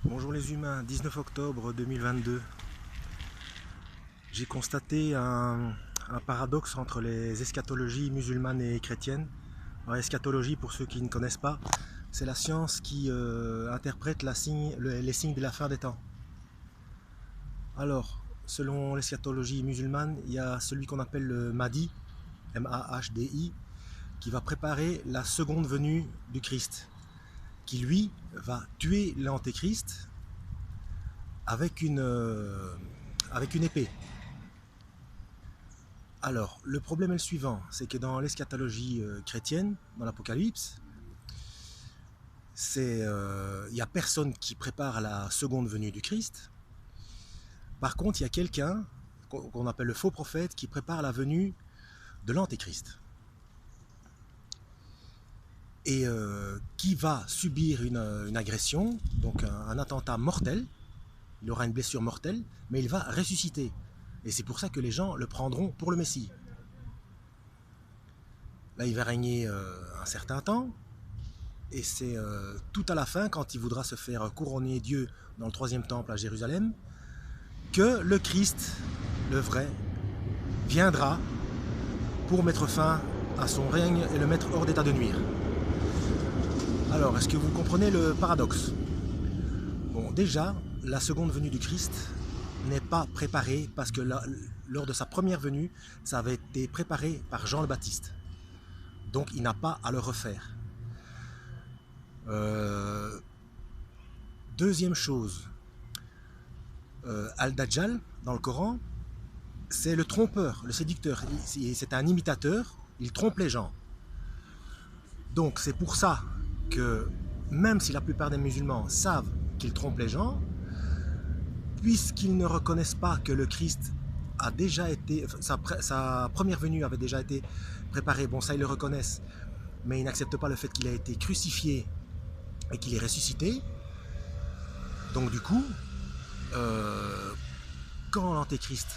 Bonjour les humains, 19 octobre 2022. J'ai constaté un paradoxe entre les eschatologies musulmanes et chrétiennes. Alors, eschatologie, pour ceux qui ne connaissent pas, c'est la science qui interprète les signes de la fin des temps. Alors, selon l'eschatologie musulmane, il y a celui qu'on appelle le Mahdi, M-A-H-D-I, qui va préparer la seconde venue du Christ, qui lui va tuer l'antéchrist avec une épée. Alors, le problème est le suivant, c'est que dans l'eschatologie chrétienne, dans l'Apocalypse, il n'y a personne qui prépare la seconde venue du Christ. Par contre, il y a quelqu'un qu'on appelle le faux prophète qui prépare la venue de l'antéchrist. Et qui va subir une agression, donc un attentat mortel. Il aura une blessure mortelle, mais il va ressusciter. Et c'est pour ça que les gens le prendront pour le Messie. Là, il va régner un certain temps. Et c'est tout à la fin, quand il voudra se faire couronner Dieu dans le troisième temple à Jérusalem, que le Christ, le vrai, viendra pour mettre fin à son règne et le mettre hors d'état de nuire. Alors, est-ce que vous comprenez le paradoxe? Bon, déjà, la seconde venue du Christ n'est pas préparée parce que lors de sa première venue, ça avait été préparé par Jean le Baptiste. Donc, il n'a pas à le refaire. Deuxième chose, Al-Dajjal, dans le Coran, c'est le trompeur, le séducteur. C'est un imitateur, il trompe les gens. Donc c'est pour ça que même si la plupart des musulmans savent qu'il trompe les gens, puisqu'ils ne reconnaissent pas que le Christ a déjà été, sa première venue avait déjà été préparée, bon ça ils le reconnaissent, mais ils n'acceptent pas le fait qu'il a été crucifié et qu'il est ressuscité. Donc du coup, quand l'antéchrist,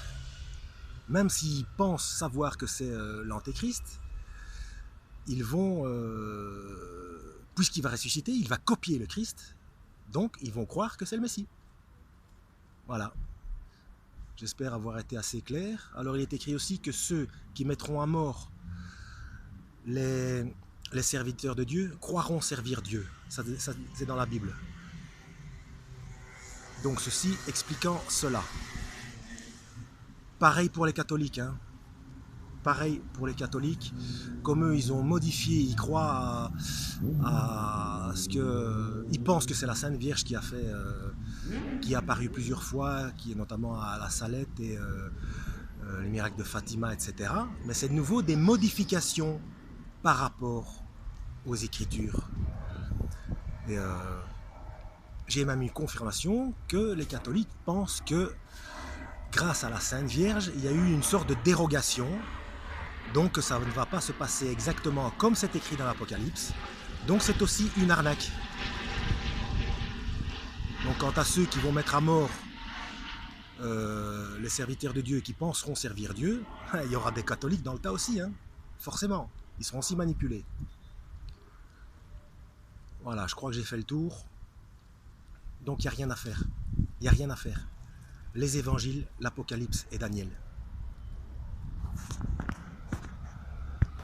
même s'ils pensent savoir que c'est l'antéchrist, ils vont, puisqu'il va ressusciter, il va copier le Christ, donc ils vont croire que c'est le Messie. Voilà. J'espère avoir été assez clair. Alors il est écrit aussi que ceux qui mettront à mort les serviteurs de Dieu croiront servir Dieu. Ça, c'est dans la Bible. Donc ceci expliquant cela. Pareil pour les catholiques, hein. Pareil pour les catholiques, comme eux ils ont modifié, ils croient à ce que, ils pensent que c'est la Sainte Vierge qui a fait, qui est apparue plusieurs fois, qui est notamment à la Salette et les miracles de Fatima, etc. Mais c'est de nouveau des modifications par rapport aux Écritures. Et j'ai même eu confirmation que les catholiques pensent que grâce à la Sainte Vierge, il y a eu une sorte de dérogation. Donc ça ne va pas se passer exactement comme c'est écrit dans l'Apocalypse. Donc c'est aussi une arnaque. Donc quant à ceux qui vont mettre à mort les serviteurs de Dieu qui penseront servir Dieu, il y aura des catholiques dans le tas aussi, hein, forcément. Ils seront aussi manipulés. Voilà, je crois que j'ai fait le tour. Donc il n'y a rien à faire. Il n'y a rien à faire. Les évangiles, l'Apocalypse et Daniel.